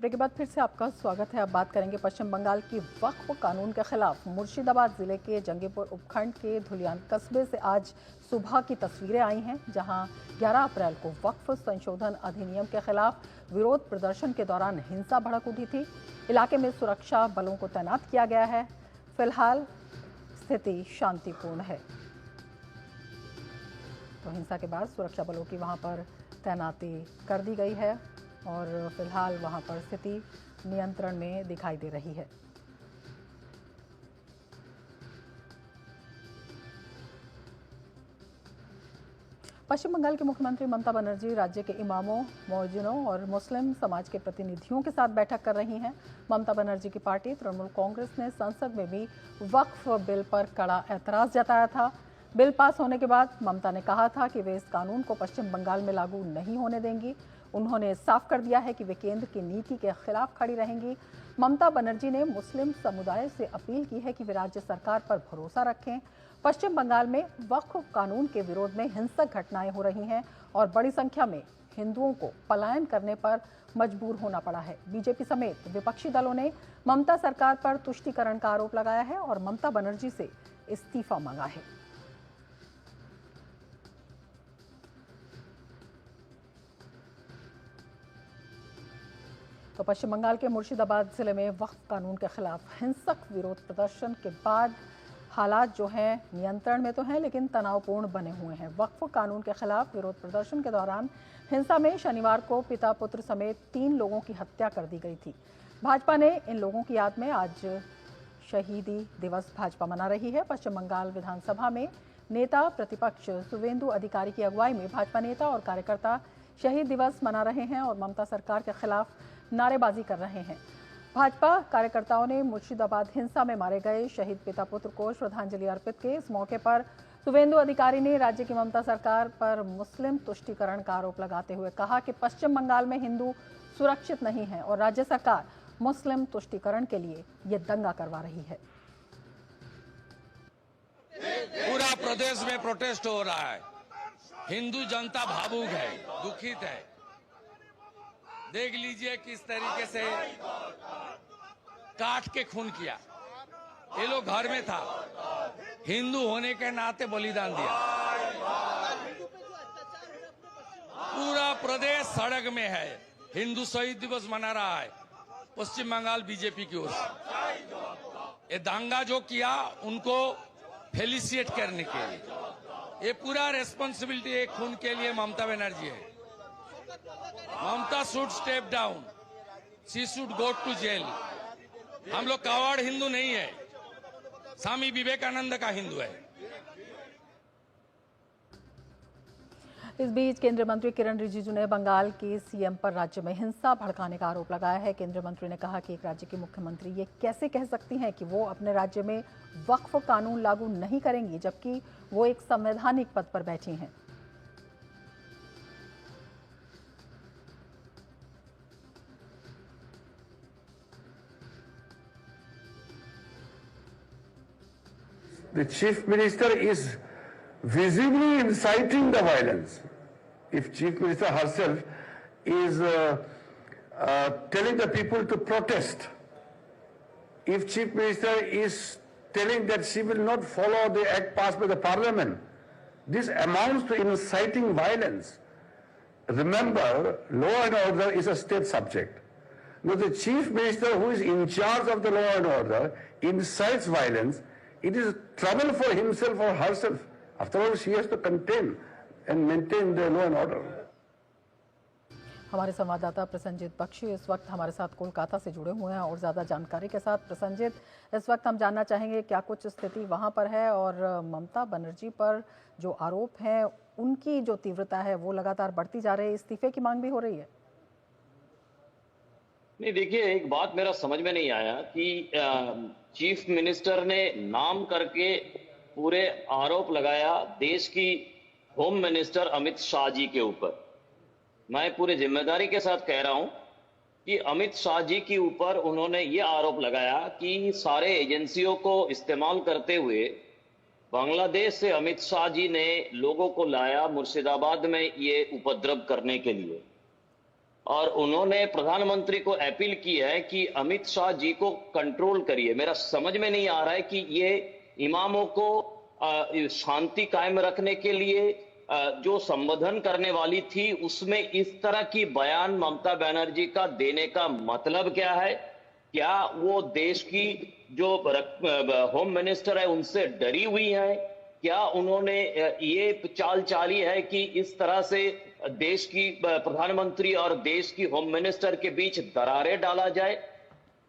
Break के बाद फिर से आपका स्वागत है। अब बात करेंगे पश्चिम बंगाल की वक्फ कानून के खिलाफ मुर्शिदाबाद जिले के जंगीपुर उपखंड के धुलियान कस्बे से आज सुबह की तस्वीरें आई हैं, जहां 11 अप्रैल को वक्फ संशोधन अधिनियम के खिलाफ विरोध प्रदर्शन के दौरान हिंसा भड़क उठी थी। इलाके में सुरक्षा बलों को तैनात किया गया है। फिलहाल स्थिति शांतिपूर्ण है। तो हिंसा के बाद सुरक्षा बलों की वहां पर तैनाती कर दी गई है और फिलहाल वहां पर स्थिति नियंत्रण में दिखाई दे रही है। पश्चिम बंगाल के मुख्यमंत्री ममता बनर्जी राज्य के इमामों, मौजिनों और मुस्लिम समाज के प्रतिनिधियों के साथ बैठक कर रही हैं। ममता बनर्जी की पार्टी तृणमूल कांग्रेस ने संसद में भी वक्फ बिल पर कड़ा ऐतराज जताया था। बिल पास होने के बाद ममता ने कहा था कि वे इस कानून को पश्चिम बंगाल में लागू नहीं होने देंगी। उन्होंने साफ कर दिया है कि वे केंद्र की नीति के खिलाफ खड़ी रहेंगी। ममता बनर्जी ने मुस्लिम समुदाय से अपील की है कि वे राज्य सरकार पर भरोसा रखें। पश्चिम बंगाल में वक्फ कानून के विरोध में हिंसक घटनाएं हो रही हैं और बड़ी संख्या में हिंदुओं को पलायन करने पर मजबूर होना पड़ा है। बीजेपी समेत विपक्षी दलों ने ममता सरकार पर तुष्टीकरण का आरोप लगाया है और ममता बनर्जी से इस्तीफा मांगा है। तो पश्चिम बंगाल के मुर्शिदाबाद जिले में वक्फ कानून के खिलाफ हिंसक विरोध प्रदर्शन के बाद हालात जो हैं नियंत्रण में तो हैं, लेकिन तनावपूर्ण बने हुए हैं। वक्फ कानून के खिलाफ विरोध प्रदर्शन के दौरान हिंसा में शनिवार को पिता पुत्र समेत 3 लोगों की हत्या कर दी गई थी। भाजपा ने इन लोगों की याद में आज शहीदी दिवस भाजपा मना रही है। पश्चिम बंगाल विधानसभा में नेता प्रतिपक्ष शुवेंदु अधिकारी की अगुवाई में भाजपा नेता और कार्यकर्ता शहीद दिवस मना रहे हैं और ममता सरकार के खिलाफ नारेबाजी कर रहे हैं। भाजपा कार्यकर्ताओं ने मुर्शिदाबाद हिंसा में मारे गए शहीद पिता पुत्र को श्रद्धांजलि अर्पित की। इस मौके पर शुवेंदु अधिकारी ने राज्य की ममता सरकार पर मुस्लिम तुष्टीकरण का आरोप लगाते हुए कहा कि पश्चिम बंगाल में हिंदू सुरक्षित नहीं है और राज्य सरकार मुस्लिम तुष्टीकरण के लिए ये दंगा करवा रही है। पूरा प्रदेश में प्रोटेस्ट हो रहा है। हिंदू जनता भावुक है, दुखित है। देख लीजिए किस तरीके से काट के खून किया। ये लोग घर में था, हिंदू होने के नाते बलिदान दिया। पूरा प्रदेश सड़क में है, हिंदू शहीद दिवस मना रहा है पश्चिम बंगाल बीजेपी की ओर से। ये दंगा जो किया उनको फेलिसिएट करने के लिए, ये पूरा रेस्पॉन्सिबिलिटी एक खून के लिए ममता बनर्जी है। Mamata should step down, she should go to jail. हम लोग कावड़ हिंदू नहीं है, स्वामी विवेकानंद का हिंदू है। इस बीच केंद्रीय मंत्री किरण रिजिजू ने बंगाल की सीएम पर राज्य में हिंसा भड़काने का आरोप लगाया है। केंद्रीय मंत्री ने कहा कि एक राज्य की मुख्यमंत्री ये कैसे कह सकती हैं कि वो अपने राज्य में वक्फ कानून लागू नहीं करेंगी, जबकि वो एक संवैधानिक पद पर बैठी हैं। The chief minister is visibly inciting the violence. If chief minister herself is telling the people to protest, if chief minister is telling that she will not follow the act passed by the parliament, this amounts to inciting violence. Remember, law and order is a state subject. Now the chief minister who is in charge of the law and order incites violence. It is trouble for himself or herself. After all, she has to contain and maintain the law and order. हमारे संवाददाता प्रसन्नजीत बख्शी इस वक्त हमारे साथ कोलकाता से जुड़े हुए हैं और ज़्यादा जानकारी के साथ। प्रसन्नजीत, इस वक्त हम जानना चाहेंगे क्या कुछ स्थिति वहां पर है और ममता बनर्जी पर जो आरोप हैं उनकी जो तीव्रता है वो लगातार बढ़ती जा रही है, इस्तीफे की मांग भी हो रही है। नहीं, देखिए, एक बात मेरा समझ में नहीं आया कि चीफ मिनिस्टर ने नाम करके पूरे आरोप लगाया देश की होम मिनिस्टर अमित शाह जी के ऊपर। मैं पूरी जिम्मेदारी के साथ कह रहा हूं कि अमित शाह जी के ऊपर उन्होंने ये आरोप लगाया कि सारे एजेंसियों को इस्तेमाल करते हुए बांग्लादेश से अमित शाह जी ने लोगों को लाया मुर्शिदाबाद में ये उपद्रव करने के लिए। और उन्होंने प्रधानमंत्री को अपील की है कि अमित शाह जी को कंट्रोल करिए। मेरा समझ में नहीं आ रहा है कि ये इमामों को शांति कायम रखने के लिए जो संबोधन करने वाली थी उसमें इस तरह की बयान ममता बनर्जी का देने का मतलब क्या है? क्या वो देश की जो होम मिनिस्टर है उनसे डरी हुई है? क्या उन्होंने ये चाल चाली है कि इस तरह से देश की प्रधानमंत्री और देश की होम मिनिस्टर के बीच दरारें डाला जाए?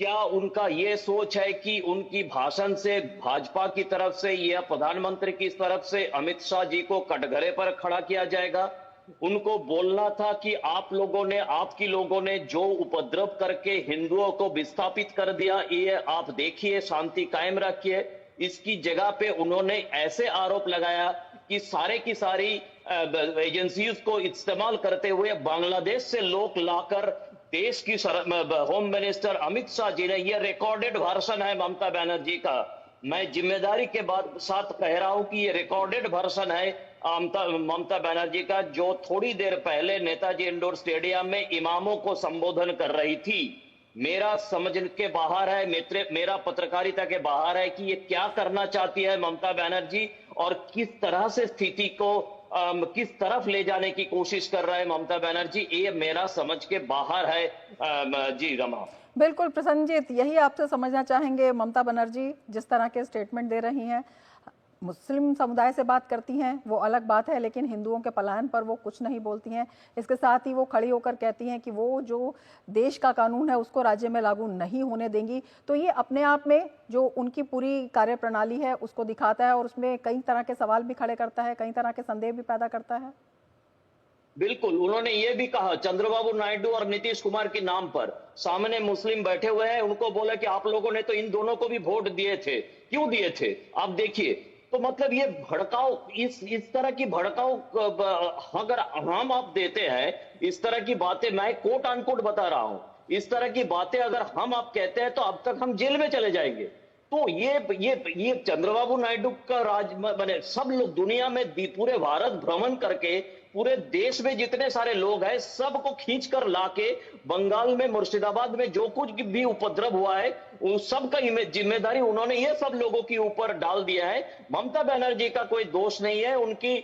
क्या उनका ये सोच है कि उनकी भाषण से भाजपा की तरफ से या प्रधानमंत्री की तरफ से अमित शाह जी को कटघरे पर खड़ा किया जाएगा? उनको बोलना था कि आपकी लोगों ने जो उपद्रव करके हिंदुओं को विस्थापित कर दिया, ये आप देखिए, शांति कायम रखिए। इसकी जगह पे उन्होंने ऐसे आरोप लगाया कि सारे की सारी एजेंसीज को इस्तेमाल करते हुए बांग्लादेश से लोग लाकर देश की होम मिनिस्टर अमित शाह जी ने, यह रिकॉर्डेड वर्जन है ममता बनर्जी का, मैं जिम्मेदारी के साथ कह रहा हूं कि ये रिकॉर्डेड वर्जन है ममता बनर्जी का, जो थोड़ी देर पहले नेताजी इंडोर स्टेडियम में इमामों को संबोधन कर रही थी। मेरा समझ के बाहर है, मेरा पत्रकारिता के बाहर है कि ये क्या करना चाहती है ममता बनर्जी और किस तरह से स्थिति को किस तरफ ले जाने की कोशिश कर रहा है ममता बनर्जी, ये मेरा समझ के बाहर है। जी रमा। बिल्कुल प्रसन्नजीत, यही आपसे समझना चाहेंगे। ममता बनर्जी जिस तरह के स्टेटमेंट दे रही हैं, मुस्लिम समुदाय से बात करती हैं वो अलग बात है, लेकिन हिंदुओं के पलायन पर वो कुछ नहीं बोलती हैं। इसके साथ ही वो खड़ी होकर कहती हैं कि वो जो देश का कानून है उसको राज्य में लागू नहीं होने देंगी। तो ये अपने आप में जो उनकी पूरी कार्यप्रणाली है उसको दिखाता है और उसमें कई तरह के सवाल भी खड़े करता है, कई तरह के संदेह भी पैदा करता है। बिल्कुल, उन्होंने ये भी कहा चंद्रबाबू नायडू और नीतीश कुमार के नाम पर, सामने मुस्लिम बैठे हुए हैं, उनको बोला कि आप लोगों ने तो इन दोनों को भी वोट दिए थे, क्यों दिए थे आप देखिए। तो मतलब ये भड़काऊ, इस तरह की भड़काऊ अगर हम आप देते हैं, इस तरह की बातें, मैं कोट अनकोट बता रहा हूं, इस तरह की बातें अगर हम आप कहते हैं तो अब तक हम जेल में चले जाएंगे। तो ये चंद्रबाबू नायडू का राज बने, सब लोग दुनिया में पूरे भारत भ्रमण करके पूरे देश में जितने सारे लोग हैं सबको खींच कर लाके बंगाल में मुर्शिदाबाद में जो कुछ भी उपद्रव हुआ है उस सब का जिम्मेदारी उन्होंने ये सब लोगों के ऊपर डाल दिया है। ममता बनर्जी का कोई दोष नहीं है, उनकी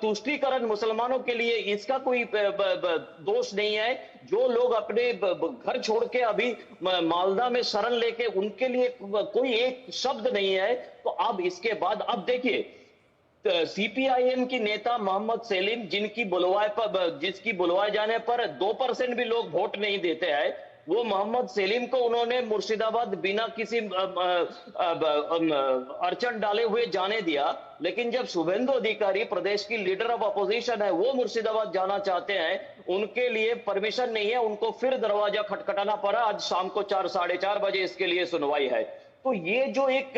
तुष्टीकरण मुसलमानों के लिए इसका कोई दोष नहीं है। जो लोग अपने घर छोड़ के अभी मालदा में शरण लेके, उनके लिए कोई एक शब्द नहीं है। तो अब इसके बाद अब देखिए, सीपीआईएम की नेता मोहम्मद सेलिम, जिसकी बुलवाए जाने पर 2% भी लोग वोट नहीं देते हैं, वो मोहम्मद सेलिम को उन्होंने मुर्शिदाबाद बिना किसी अड़चन डाले हुए जाने दिया। लेकिन जब शुभेंदु अधिकारी प्रदेश की लीडर ऑफ अपोजिशन है, वो मुर्शिदाबाद जाना चाहते हैं, उनके लिए परमिशन नहीं है, उनको फिर दरवाजा खटखटाना पड़ा। आज शाम को 4 साढ़े 4 बजे इसके लिए सुनवाई है। तो ये जो एक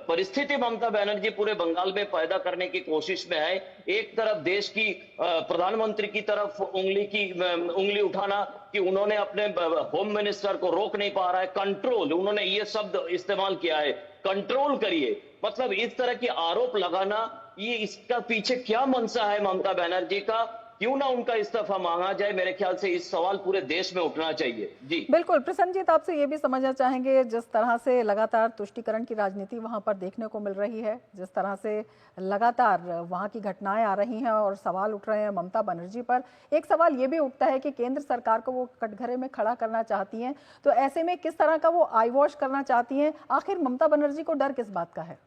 परिस्थिति ममता बनर्जी पूरे बंगाल में पैदा करने की कोशिश में है, एक तरफ देश की प्रधानमंत्री की तरफ उंगली उठाना कि उन्होंने अपने होम मिनिस्टर को रोक नहीं पा रहा है, कंट्रोल, उन्होंने ये शब्द इस्तेमाल किया है, कंट्रोल करिए, मतलब इस तरह की आरोप लगाना, ये इसका पीछे क्या मंशा है ममता बनर्जी का? क्यों ना उनका इस्तीफा मांगा जाए? मेरे ख्याल से इस सवाल पूरे देश में उठना चाहिए। जी बिल्कुल प्रसन्नजीत, आपसे ये भी समझना चाहेंगे, जिस तरह से लगातार तुष्टीकरण की राजनीति वहां पर देखने को मिल रही है, जिस तरह से लगातार वहां की घटनाएं आ रही हैं और सवाल उठ रहे हैं ममता बनर्जी पर, एक सवाल ये भी उठता है कि केंद्र सरकार को वो कटघरे में खड़ा करना चाहती हैं, तो ऐसे में किस तरह का वो आई वॉश करना चाहती हैं? आखिर ममता बनर्जी को डर किस बात का है?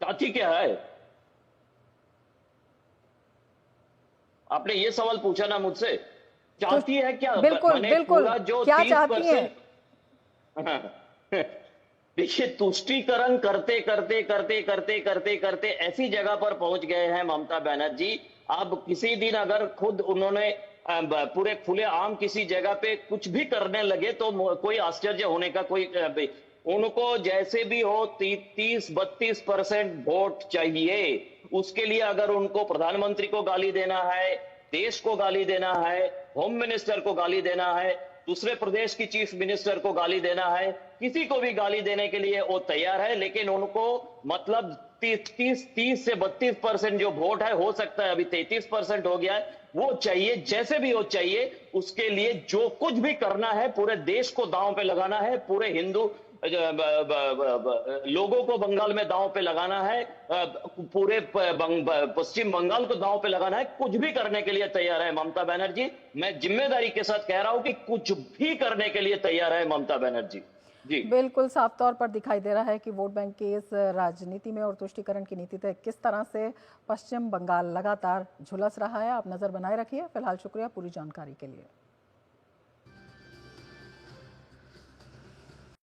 चाहती क्या है? आपने ये सवाल पूछा ना मुझसे, चाहती है क्या? बिल्कुल बिल्कुल, जो क्या चाहती है? देखिए, तुष्टीकरण करते करते करते करते करते करते ऐसी जगह पर पहुंच गए हैं ममता बनर्जी। अब किसी दिन अगर खुद उन्होंने पूरे खुले आम किसी जगह पे कुछ भी करने लगे तो कोई आश्चर्य होने का कोई, उनको जैसे भी हो 30-32% वोट चाहिए। उसके लिए अगर उनको प्रधानमंत्री को गाली देना है, देश को गाली देना है, होम मिनिस्टर को गाली देना है, दूसरे प्रदेश की चीफ मिनिस्टर को गाली देना है, किसी को भी गाली देने के लिए वो तैयार है। लेकिन उनको मतलब 30 से 32% जो वोट है, हो सकता है अभी 33% हो गया है, वो चाहिए, जैसे भी हो चाहिए। उसके लिए जो कुछ भी करना है, पूरे देश को दांव पे लगाना है, पूरे हिंदू लोगों को बंगाल में दांव पे लगाना है, पूरे पश्चिम बंगाल को दांव पे लगाना है। कुछ भी करने के लिए तैयार है ममता बनर्जी। मैं जिम्मेदारी के साथ कह रहा हूं कि कुछ भी करने के लिए तैयार है ममता बनर्जी जी। बिल्कुल साफ तौर पर दिखाई दे रहा है कि वोट बैंक की इस राजनीति में और तुष्टीकरण की नीति तक किस तरह से पश्चिम बंगाल लगातार झुलस रहा है। आप नजर बनाए रखिए। फिलहाल शुक्रिया पूरी जानकारी के लिए।